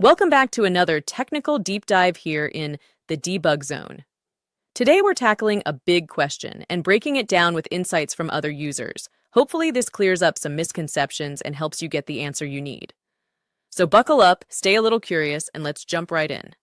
Welcome back to another technical deep dive here in the debug zone. Today we're tackling a big question and breaking it down with insights from other users. Hopefully this clears up some misconceptions and helps you get the answer you need. So buckle up, stay a little curious, and let's jump right in.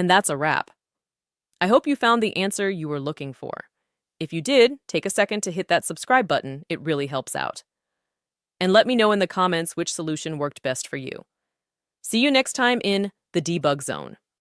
And that's a wrap. I hope you found the answer you were looking for. If you did, take a second to hit that subscribe button. It really helps out. And let me know in the comments which solution worked best for you. See you next time in the debug zone.